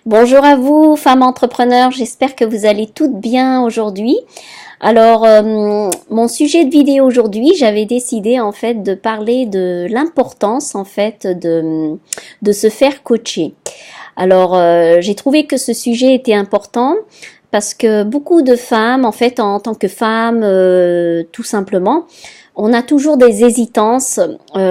Bonjour à vous, femmes entrepreneurs, j'espère que vous allez toutes bien aujourd'hui. Alors, mon sujet de vidéo aujourd'hui, j'avais décidé en fait de parler de l'importance en fait de se faire coacher. Alors, j'ai trouvé que ce sujet était important parce que beaucoup de femmes, en fait, en tant que femmes, tout simplement, on a toujours des hésitances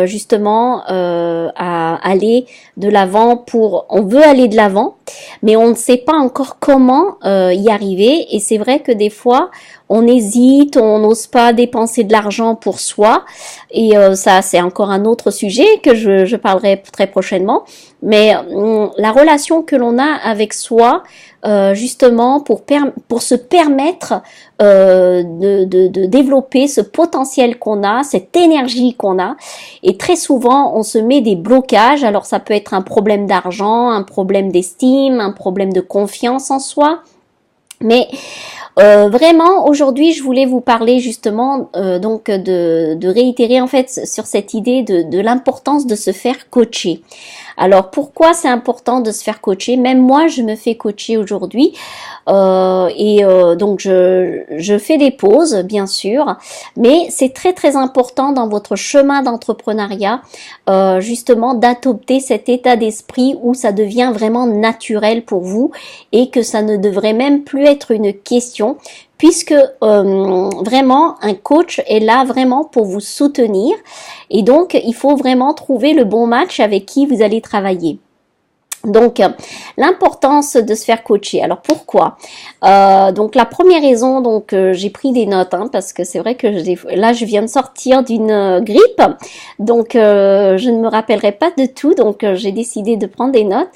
justement à aller de l'avant on veut aller de l'avant, mais on ne sait pas encore comment y arriver. Et c'est vrai que des fois, on hésite, on n'ose pas dépenser de l'argent pour soi. Et ça, c'est encore un autre sujet que je parlerai très prochainement. Mais la relation que l'on a avec soi, justement pour se permettre de développer ce potentiel qu'on a, cette énergie qu'on a. Et très souvent, on se met des blocages. Alors ça peut être un problème d'argent, un problème d'estime, un problème de confiance en soi. Mais vraiment, aujourd'hui, je voulais vous parler justement donc de réitérer en fait sur cette idée de l'importance de se faire coacher. Alors, pourquoi c'est important de se faire coacher? Même moi, je me fais coacher aujourd'hui. Donc, je fais des pauses, bien sûr. Mais c'est très, très important dans votre chemin d'entrepreneuriat, justement, d'adopter cet état d'esprit où ça devient vraiment naturel pour vous et que ça ne devrait même plus être une question, puisque vraiment un coach est là vraiment pour vous soutenir et donc il faut vraiment trouver le bon match avec qui vous allez travailler. Donc, l'importance de se faire coacher. Alors, pourquoi? Donc, la première raison, donc j'ai pris des notes, parce que c'est vrai que là, je viens de sortir d'une grippe, donc je ne me rappellerai pas de tout, donc j'ai décidé de prendre des notes.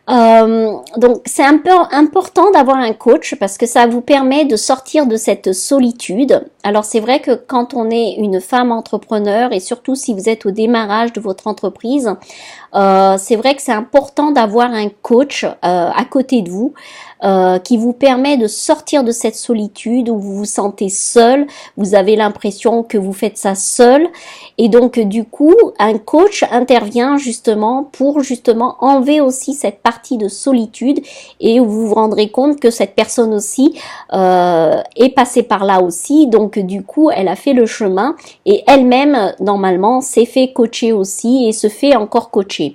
Donc c'est un peu important d'avoir un coach parce que ça vous permet de sortir de cette solitude. Alors c'est vrai que quand on est une femme entrepreneur et surtout si vous êtes au démarrage de votre entreprise, c'est vrai que c'est important d'avoir un coach à côté de vous qui vous permet de sortir de cette solitude où vous vous sentez seul, vous avez l'impression que vous faites ça seul et donc du coup un coach intervient justement pour justement enlever aussi cette partie de solitude et vous vous rendrez compte que cette personne aussi est passée par là aussi, donc du coup elle a fait le chemin et elle-même normalement s'est fait coacher aussi et se fait encore coacher.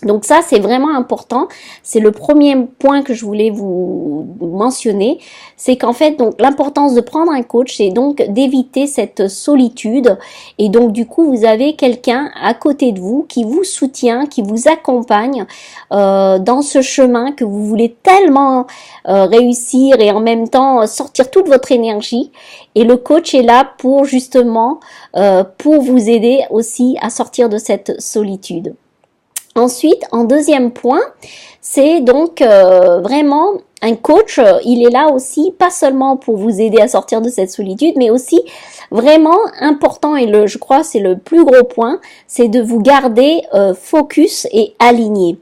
Donc ça, c'est vraiment important. C'est le premier point que je voulais vous mentionner. C'est qu'en fait, donc l'importance de prendre un coach, c'est donc d'éviter cette solitude. Et donc, du coup, vous avez quelqu'un à côté de vous qui vous soutient, qui vous accompagne dans ce chemin que vous voulez tellement réussir et en même temps sortir toute votre énergie. Et le coach est là pour justement, pour vous aider aussi à sortir de cette solitude. Ensuite, en deuxième point, c'est donc vraiment un coach, il est là aussi, pas seulement pour vous aider à sortir de cette solitude, mais aussi vraiment important, et je crois c'est le plus gros point, c'est de vous garder focus et aligné.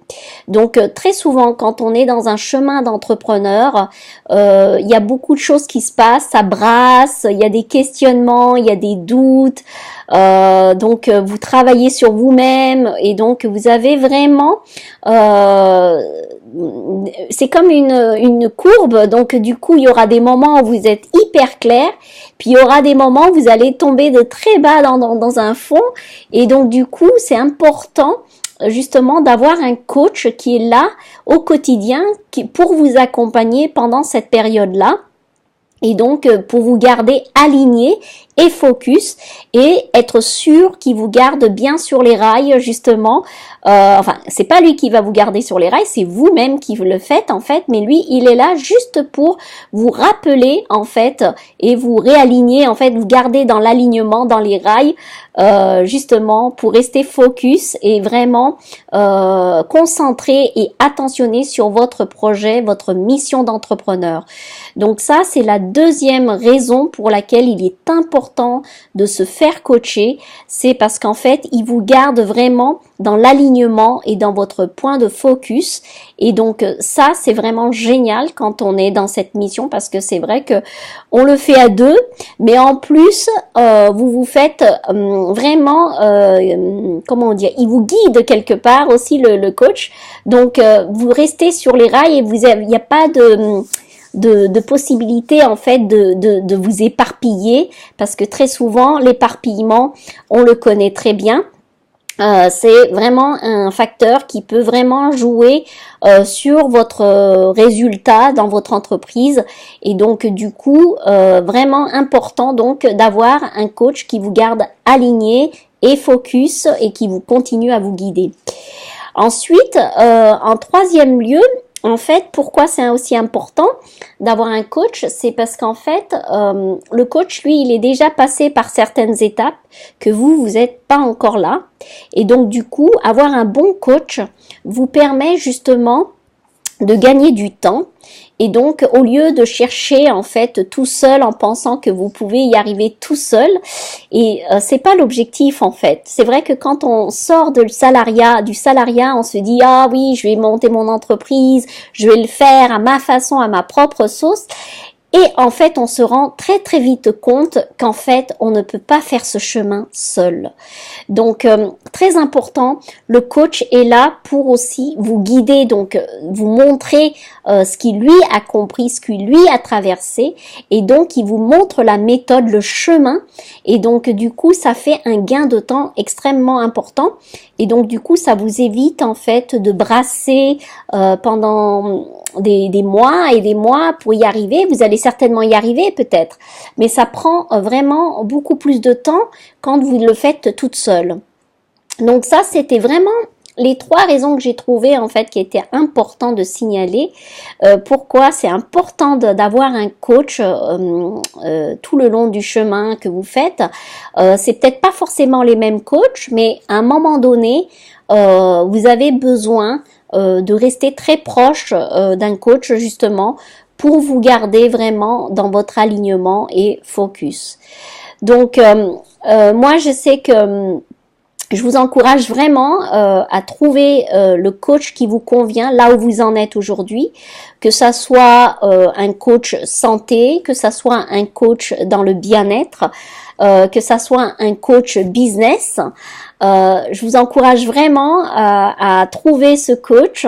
Donc très souvent, quand on est dans un chemin d'entrepreneur, il y a beaucoup de choses qui se passent, ça brasse, il y a des questionnements, il y a des doutes, donc vous travaillez sur vous-même et donc vous avez vraiment c'est comme une courbe, donc du coup il y aura des moments où vous êtes hyper clair, puis il y aura des moments où vous allez tomber de très bas dans un fond, et donc du coup c'est important justement d'avoir un coach qui est là au quotidien pour vous accompagner pendant cette période-là. Et donc, pour vous garder aligné et focus et être sûr qu'il vous garde bien sur les rails, justement. Enfin, c'est pas lui qui va vous garder sur les rails, c'est vous-même qui le faites, en fait. Mais lui, il est là juste pour vous rappeler, en fait, et vous réaligner, en fait, vous garder dans l'alignement, dans les rails, justement, pour rester focus et vraiment concentré et attentionné sur votre projet, votre mission d'entrepreneur. Donc ça, c'est la deuxième raison pour laquelle il est important important de se faire coacher, c'est parce qu'en fait, il vous garde vraiment dans l'alignement et dans votre point de focus. Et donc ça, c'est vraiment génial quand on est dans cette mission, parce que c'est vrai que on le fait à deux, mais en plus, vous vous faites vraiment, comment dire, il vous guide quelque part aussi le coach. Donc vous restez sur les rails et il n'y a pas de possibilité en fait de vous éparpiller, parce que très souvent l'éparpillement, on le connaît très bien. C'est vraiment un facteur qui peut vraiment jouer sur votre résultat dans votre entreprise, et donc du coup vraiment important donc d'avoir un coach qui vous garde aligné et focus et qui vous continue à vous guider. Ensuite, en troisième lieu, en fait, pourquoi c'est aussi important d'avoir un coach? C'est parce qu'en fait, le coach, lui, il est déjà passé par certaines étapes que vous n'êtes pas encore là. Et donc, du coup, avoir un bon coach vous permet justement de gagner du temps. Et donc, au lieu de chercher en fait tout seul en pensant que vous pouvez y arriver tout seul, et c'est pas l'objectif en fait. C'est vrai que quand on sort du salariat, on se dit ah oui, je vais monter mon entreprise, je vais le faire à ma façon, à ma propre sauce. Et en fait, on se rend très très vite compte qu'en fait, on ne peut pas faire ce chemin seul. Donc, très important, le coach est là pour aussi vous guider, donc vous montrer ce qu'il lui a compris, ce qu'il lui a traversé, et donc il vous montre la méthode, le chemin, et donc du coup, ça fait un gain de temps extrêmement important, et donc du coup, ça vous évite en fait de brasser pendant des mois et des mois pour y arriver. Vous allez certainement y arriver peut-être, mais ça prend vraiment beaucoup plus de temps quand vous le faites toute seule. Donc ça, c'était vraiment les trois raisons que j'ai trouvées en fait qui étaient importantes de signaler. Pourquoi c'est important d'avoir un coach tout le long du chemin que vous faites. C'est peut-être pas forcément les mêmes coachs, mais à un moment donné, vous avez besoin de rester très proche d'un coach justement pour vous garder vraiment dans votre alignement et focus. Donc moi je sais que je vous encourage vraiment à trouver le coach qui vous convient là où vous en êtes aujourd'hui, que ça soit un coach santé, que ça soit un coach dans le bien-être, que ça soit un coach business. Je vous encourage vraiment à trouver ce coach.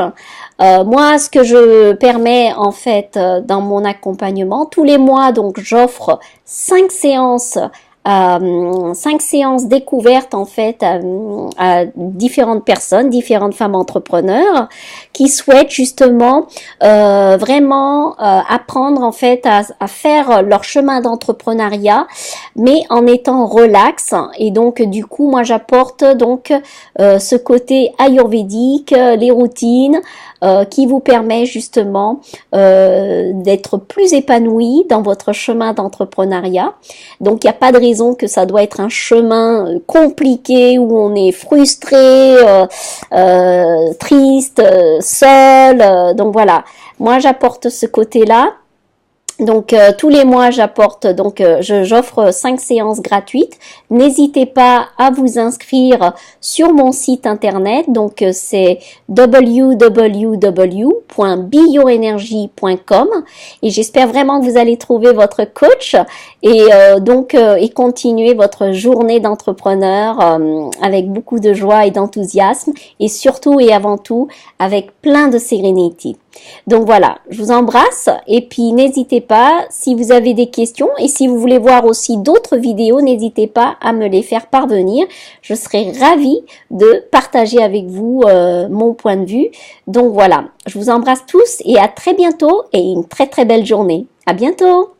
Moi, ce que je permets en fait dans mon accompagnement, tous les mois, donc j'offre 5 séances découvertes en fait à différentes personnes, différentes femmes entrepreneurs qui souhaitent justement vraiment apprendre en fait à faire leur chemin d'entrepreneuriat, mais en étant relax. Et donc du coup moi j'apporte donc ce côté ayurvédique, les routines qui vous permet justement d'être plus épanoui dans votre chemin d'entrepreneuriat. Donc il n'y a pas de raison que ça doit être un chemin compliqué où on est frustré, triste, seul. Donc voilà, moi j'apporte ce côté-là. Donc tous les mois j'apporte j'offre 5 séances gratuites. N'hésitez pas à vous inscrire sur mon site internet. Donc c'est www.beyourenergy.com et j'espère vraiment que vous allez trouver votre coach et et continuer votre journée d'entrepreneur avec beaucoup de joie et d'enthousiasme et surtout et avant tout avec plein de sérénité. Donc voilà, je vous embrasse et puis n'hésitez pas si vous avez des questions et si vous voulez voir aussi d'autres vidéos, n'hésitez pas à me les faire parvenir. Je serai ravie de partager avec vous mon point de vue. Donc voilà, je vous embrasse tous et à très bientôt et une très très belle journée. À bientôt!